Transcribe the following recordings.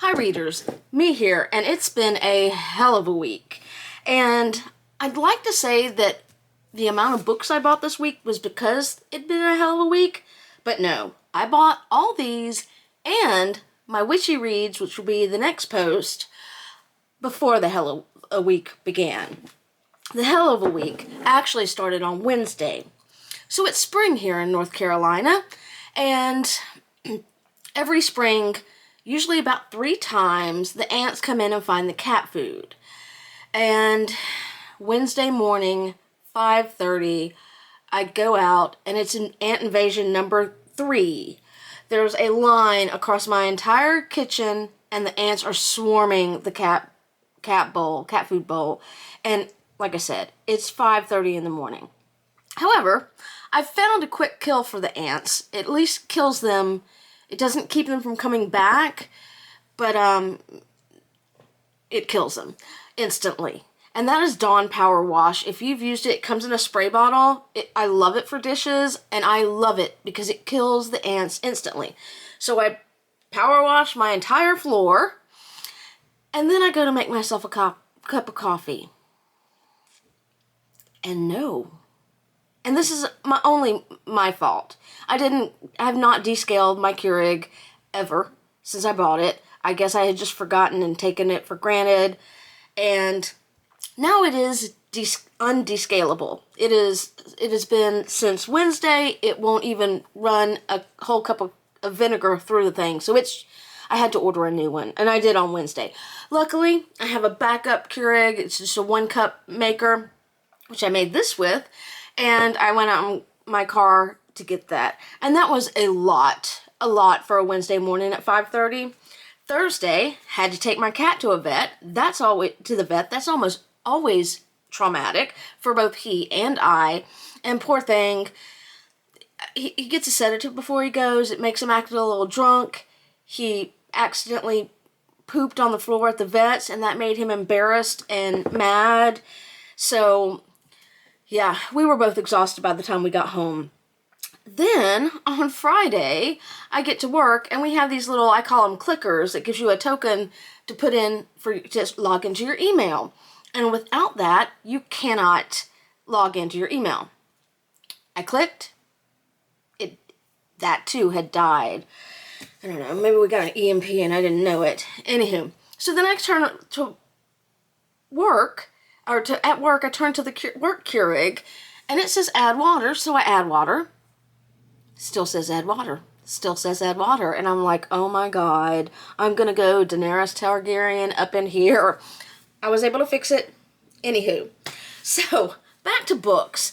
Hi readers, me here, and it's been a hell of a week. And I'd like to say that the amount of books I bought this week was because it'd been a hell of a week, but no, I bought all these and my witchy reads, which will be the next post, before the hell of a week began. The hell of a week actually started on Wednesday. So it's spring here in North Carolina, and every spring, usually about 3 times, the ants come in and find the cat food. And Wednesday morning, 5:30, I go out, and it's an ant invasion number 3. There's a line across my entire kitchen, and the ants are swarming the cat food bowl. And like I said, it's 5:30 in the morning. However, I found a quick kill for the ants. It at least kills them. It doesn't keep them from coming back, but it kills them instantly. And that is Dawn Power Wash. If you've used it, it comes in a spray bottle. I love it for dishes, and I love it because it kills the ants instantly. So I power wash my entire floor, and then I go to make myself a cup of coffee. And no. And this is only my fault. I have not descaled my Keurig ever since I bought it. I guess I had just forgotten and taken it for granted. And now it is undescalable. It has been since Wednesday. It won't even run a whole cup of vinegar through the thing. So I had to order a new one, and I did on Wednesday. Luckily, I have a backup Keurig. It's just a 1-cup maker, which I made this with. And I went out in my car to get that. And that was a lot for a Wednesday morning at 5:30. Thursday, had to take my cat to a vet. That's almost always traumatic for both he and I. And poor thing, he gets a sedative before he goes. It makes him act a little drunk. He accidentally pooped on the floor at the vet's, and that made him embarrassed and mad. So yeah, we were both exhausted by the time we got home. Then, on Friday, I get to work, and we have these little, I call them clickers, that gives you a token to put in to log into your email. And without that, you cannot log into your email. I clicked. That too had died. I don't know, maybe we got an EMP and I didn't know it. Anywho, so then I turn to work, at work, I turn to the work Keurig, and it says add water, so I add water. Still says add water. Still says add water. And I'm like, oh my God, I'm going to go Daenerys Targaryen up in here. I was able to fix it. Anywho, so back to books.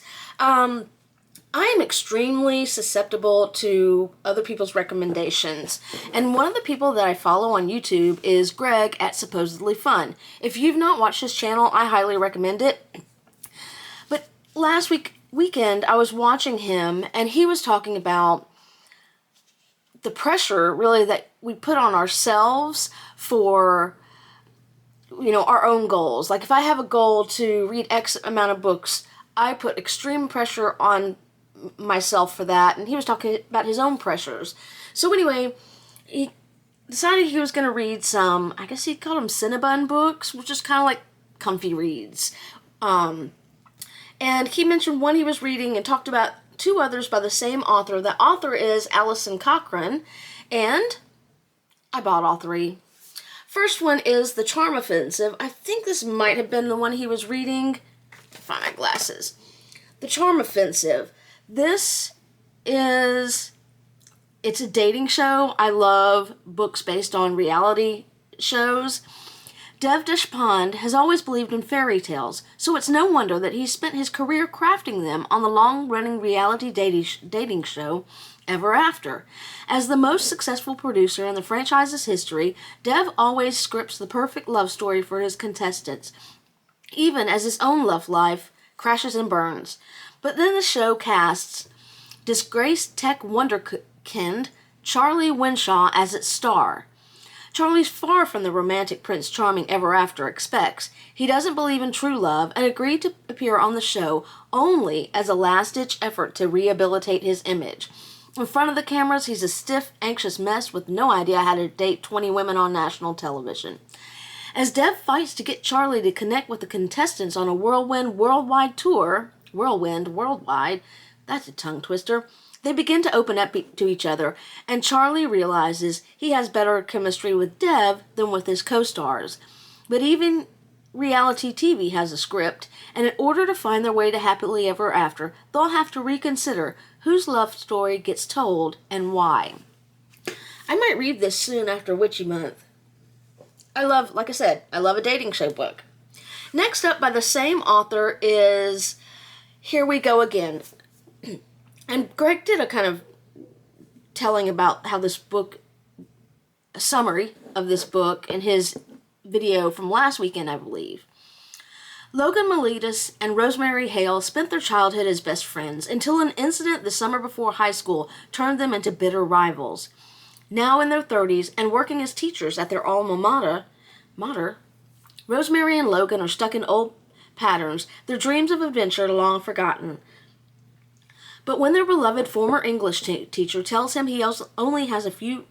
I am extremely susceptible to other people's recommendations. And one of the people that I follow on YouTube is Greg at Supposedly Fun. If you've not watched his channel, I highly recommend it. But last weekend, I was watching him, and he was talking about the pressure, really, that we put on ourselves for, our own goals. Like, if I have a goal to read X amount of books, I put extreme pressure on myself for that, and he was talking about his own pressures. So anyway, he decided he was going to read some, I guess he called them Cinnabon books, which is kind of like comfy reads. And he mentioned one he was reading and talked about 2 others by the same author. The author is Allison Cochrun, and I bought all 3. First one is The Charm Offensive. I think this might have been the one he was reading. Find my glasses. The Charm Offensive. It's a dating show. I love books based on reality shows. Dev Deshpande has always believed in fairy tales, so it's no wonder that he spent his career crafting them on the long-running reality dating show Ever After. As the most successful producer in the franchise's history, Dev always scripts the perfect love story for his contestants, even as his own love life crashes and burns. But then the show casts disgraced tech wonderkind Charlie Winshaw as its star. Charlie's far from the romantic Prince Charming Ever After expects. He doesn't believe in true love and agreed to appear on the show only as a last-ditch effort to rehabilitate his image. In front of the cameras, he's a stiff, anxious mess with no idea how to date 20 women on national television. As Deb fights to get Charlie to connect with the contestants on a Whirlwind Worldwide tour, that's a tongue twister, they begin to open up to each other, and Charlie realizes he has better chemistry with Deb than with his co-stars. But even reality TV has a script, and in order to find their way to happily ever after, they'll have to reconsider whose love story gets told and why. I might read this soon after Witchy Month. Like I said, I love a dating show book. Next up by the same author is Here We Go Again. And Greg did a kind of telling about how this book, a summary of this book in his video from last weekend, I believe. Logan Miletus and Rosemary Hale spent their childhood as best friends until an incident the summer before high school turned them into bitter rivals. Now in their 30s and working as teachers at their alma mater, Rosemary and Logan are stuck in old patterns, their dreams of adventure long forgotten. But when their beloved former English teacher tells them he only has a few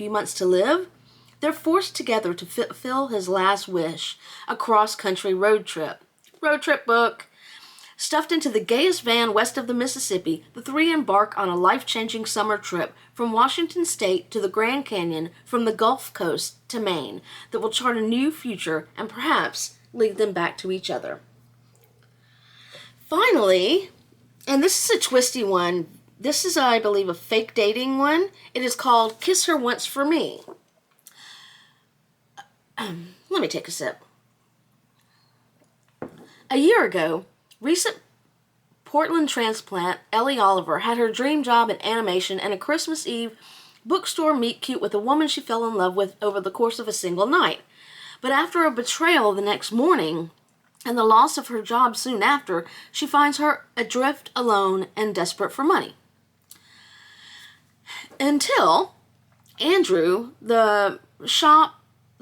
months to live, they're forced together to fulfill his last wish, a cross-country road trip. Road trip book. Stuffed into the gayest van west of the Mississippi, the three embark on a life-changing summer trip from Washington State to the Grand Canyon, from the Gulf Coast to Maine, that will chart a new future and perhaps lead them back to each other. Finally, and this is a twisty one, this is, I believe, a fake dating one. It is called Kiss Her Once for Me. Let me take a sip. A year ago, recent Portland transplant Ellie Oliver had her dream job in animation and a Christmas Eve bookstore meet-cute with a woman she fell in love with over the course of a single night. But after a betrayal the next morning, and the loss of her job soon after, she finds her adrift, alone, and desperate for money. Until Andrew, the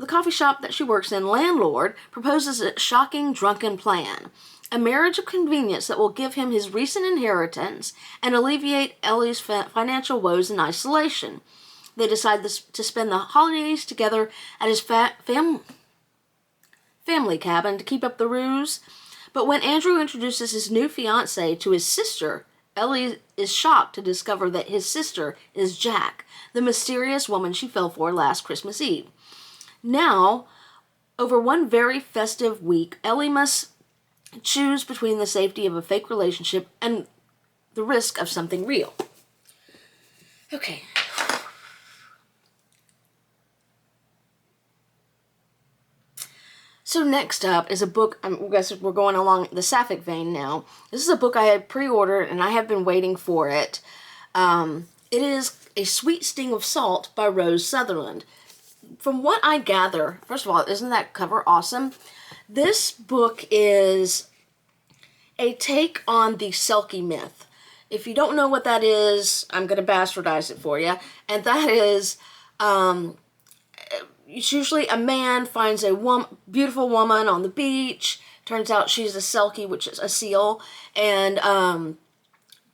coffee shop that she works in, landlord, proposes a shocking drunken plan. A marriage of convenience that will give him his recent inheritance and alleviate Ellie's financial woes in isolation. They decide to spend the holidays together at his family cabin to keep up the ruse. But when Andrew introduces his new fiancée to his sister, Ellie is shocked to discover that his sister is Jack, the mysterious woman she fell for last Christmas Eve. Now, over one very festive week, Ellie must choose between the safety of a fake relationship and the risk of something real. Okay. So next up is a book, I guess we're going along the sapphic vein now. This is a book I had pre-ordered and I have been waiting for it. It is A Sweet Sting of Salt by Rose Sutherland. From what I gather, first of all, isn't that cover awesome? This book is a take on the Selkie myth. If you don't know what that is, I'm going to bastardize it for you. And that is, it's usually a man finds a beautiful woman on the beach. Turns out she's a Selkie, which is a seal, and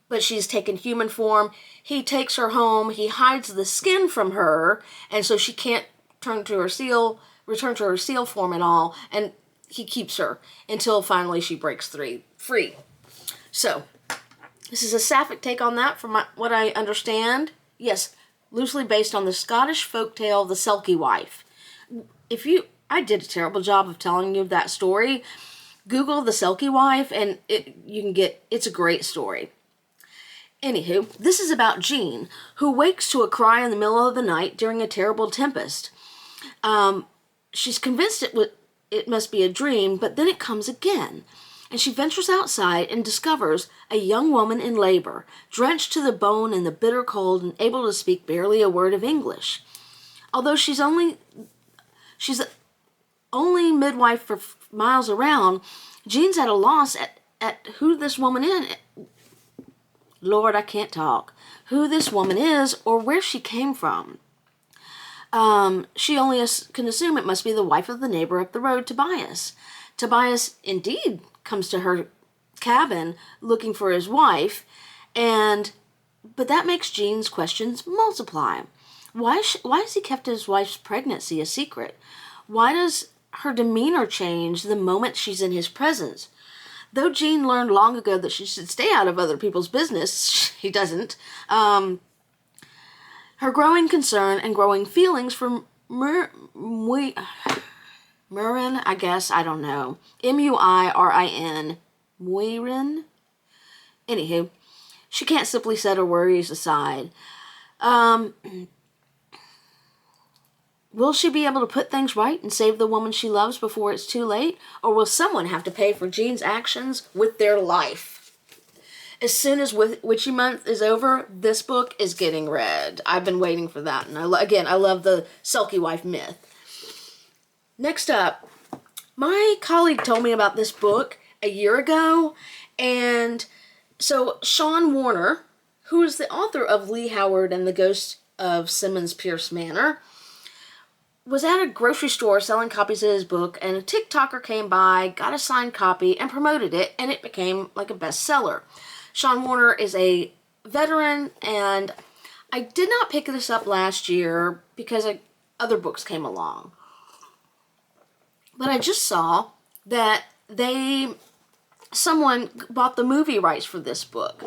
but she's taken human form. He takes her home. He hides the skin from her, and so she can't return to her seal form at all, and he keeps her until finally she breaks free. So, this is a sapphic take on that from what I understand. Yes, loosely based on the Scottish folktale The Selkie Wife. I did a terrible job of telling you that story. Google The Selkie Wife and it's a great story. Anywho, this is about Jean, who wakes to a cry in the middle of the night during a terrible tempest. She's convinced it must be a dream, but then it comes again, and she ventures outside and discovers a young woman in labor, drenched to the bone in the bitter cold and able to speak barely a word of English. Although she's only midwife for miles around, Jean's at a loss at who this woman is. Lord, I can't talk. Who this woman is or where she came from. She only can assume it must be the wife of the neighbor up the road, Tobias. Tobias indeed comes to her cabin looking for his wife, But that makes Gene's questions multiply. Why has he kept his wife's pregnancy a secret? Why does her demeanor change the moment she's in his presence? Though Gene learned long ago that she should stay out of other people's business, he doesn't. Her growing concern and growing feelings for Muirin, I guess, I don't know. Muirin. Muirin? Anywho, she can't simply set her worries aside. Will she be able to put things right and save the woman she loves before it's too late? Or will someone have to pay for Gene's actions with their life? As soon as Witchy Month is over, this book is getting read. I've been waiting for that. And I love the Sulky Wife myth. Next up, my colleague told me about this book a year ago. And so Shawn Warner, who is the author of Lee Howard and the Ghost of Simmons-Pierce Manor, was at a grocery store selling copies of his book, and a TikToker came by, got a signed copy, and promoted it, and it became like a bestseller. Shawn Warner is a veteran, and I did not pick this up last year because other books came along. But I just saw that someone bought the movie rights for this book.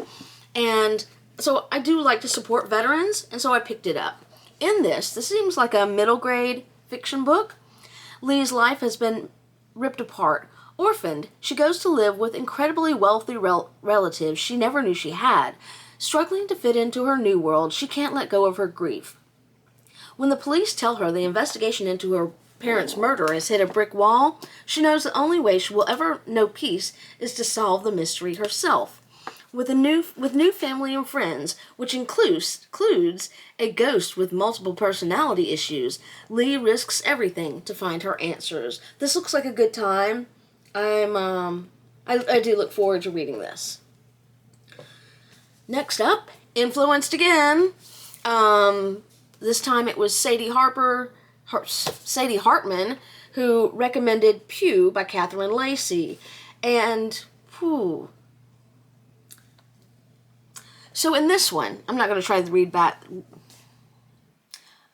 And so I do like to support veterans, and so I picked it up. In this seems like a middle grade fiction book. Lee's life has been ripped apart. Orphaned, she goes to live with incredibly wealthy relatives she never knew she had. Struggling to fit into her new world, she can't let go of her grief. When the police tell her the investigation into her parents' murder has hit a brick wall, she knows the only way she will ever know peace is to solve the mystery herself. With new family and friends, which includes a ghost with multiple personality issues, Leigh risks everything to find her answers. This looks like a good time. I do look forward to reading this. Next up, influenced again. This time it was Sadie Hartman, who recommended Pew by Catherine Lacey. And, so in this one, I'm not going to try to read back.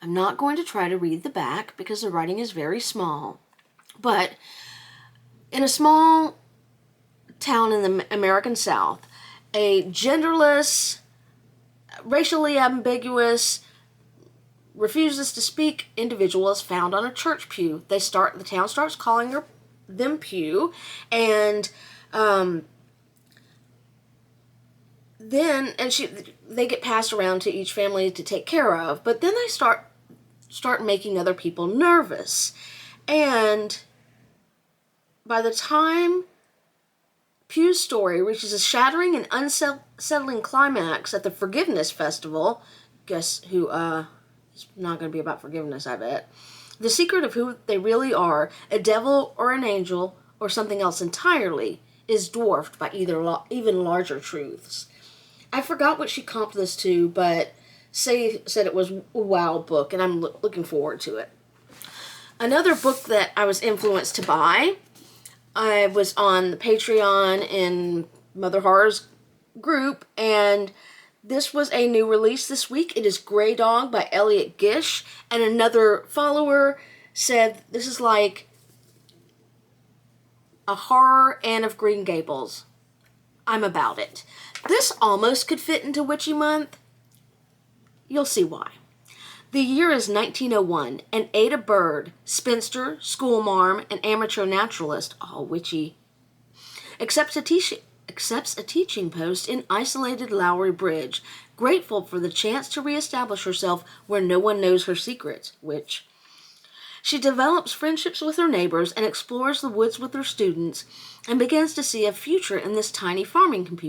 I'm not going to try to read the back because the writing is very small. But in a small town in the American South, a genderless, racially ambiguous, refuses to speak individual is found on a church pew. The town starts calling them Pew, and they get passed around to each family to take care of, but then they start making other people nervous. And by the time Pew's story reaches a shattering and unsettling climax at the Forgiveness Festival, guess who it's not going to be about forgiveness, I bet. The secret of who they really are, a devil or an angel or something else entirely, is dwarfed by even larger truths. I forgot what she comped this to, but Sadie said it was a wow book, and I'm looking forward to it. Another book that I was influenced to buy, I was on the Patreon in Mother Horror's group, and this was a new release this week. It is Grey Dog by Elliot Gish, and another follower said this is like a horror Anne of Green Gables. I'm about it. This almost could fit into Witchy Month. You'll see why. The year is 1901, and Ada Bird, spinster, schoolmarm, and amateur naturalist, all witchy, accepts a teaching post in isolated Lowry Bridge, grateful for the chance to reestablish herself where no one knows her secrets, which she develops friendships with her neighbors and explores the woods with her students and begins to see a future in this tiny farming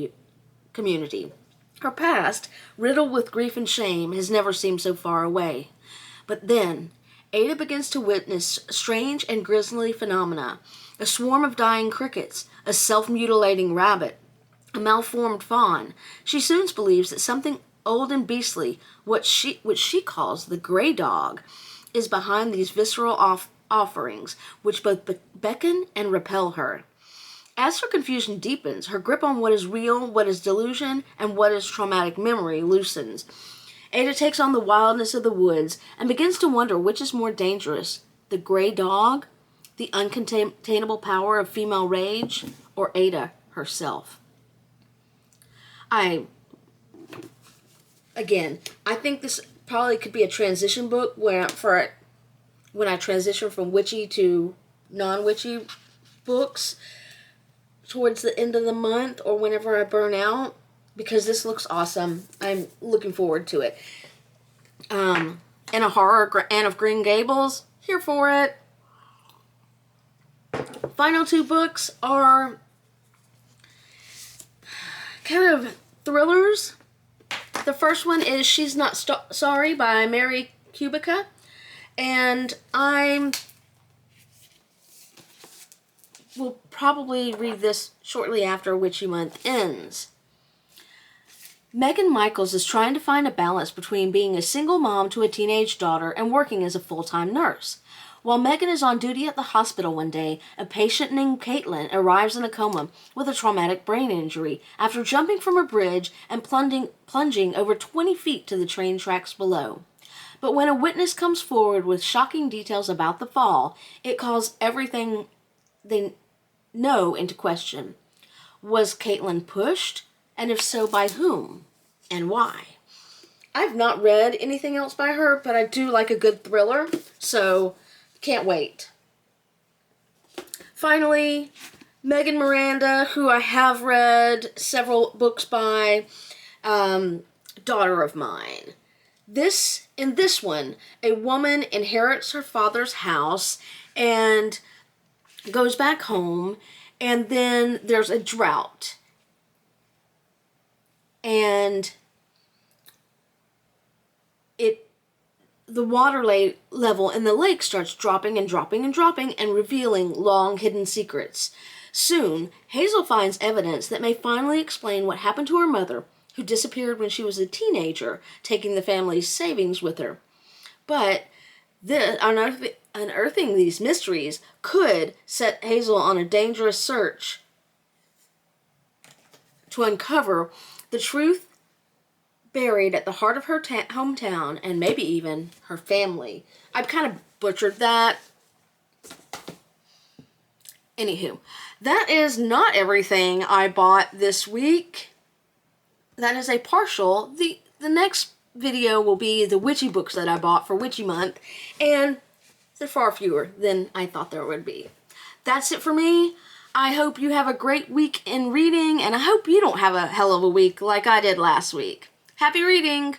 community. Her past, riddled with grief and shame, has never seemed so far away. But then, Ada begins to witness strange and grisly phenomena. A swarm of dying crickets, a self-mutilating rabbit, a malformed fawn. She soon believes that something old and beastly, which she calls the Grey Dog, is behind these visceral offerings, which both beckon and repel her. As her confusion deepens, her grip on what is real, what is delusion, and what is traumatic memory loosens. Ada takes on the wildness of the woods and begins to wonder which is more dangerous, the gray dog, the uncontainable power of female rage, or Ada herself. I think this probably could be a transition book when I transition from witchy to non-witchy books towards the end of the month or whenever I burn out, because this looks awesome. I'm looking forward to it. And a horror, Anne of Green Gables, here for it. Final 2 books are kind of thrillers. The first one is She's Not Sorry by Mary Kubica, and I will probably read this shortly after Witchy Month ends. Megan Michaels is trying to find a balance between being a single mom to a teenage daughter and working as a full-time nurse. While Megan is on duty at the hospital one day, a patient named Caitlin arrives in a coma with a traumatic brain injury after jumping from a bridge and plunging over 20 feet to the train tracks below. But when a witness comes forward with shocking details about the fall, it calls everything they know into question. Was Caitlin pushed? And if so, by whom? And why? I've not read anything else by her, but I do like a good thriller, so can't wait. Finally, Megan Miranda, who I have read several books by, Daughter of Mine. In this one, a woman inherits her father's house and goes back home, and then there's a drought. And the water level in the lake starts dropping and dropping and dropping and revealing long hidden secrets. Soon, Hazel finds evidence that may finally explain what happened to her mother, who disappeared when she was a teenager, taking the family's savings with her. But unearthing these mysteries could set Hazel on a dangerous search to uncover the truth buried at the heart of her hometown and maybe even her family. I've kind of butchered that. Anywho, that is not everything I bought this week. That is a partial. The next video will be the witchy books that I bought for Witchy Month, and they're far fewer than I thought there would be. That's it for me. I hope you have a great week in reading, and I hope you don't have a hell of a week like I did last week. Happy reading!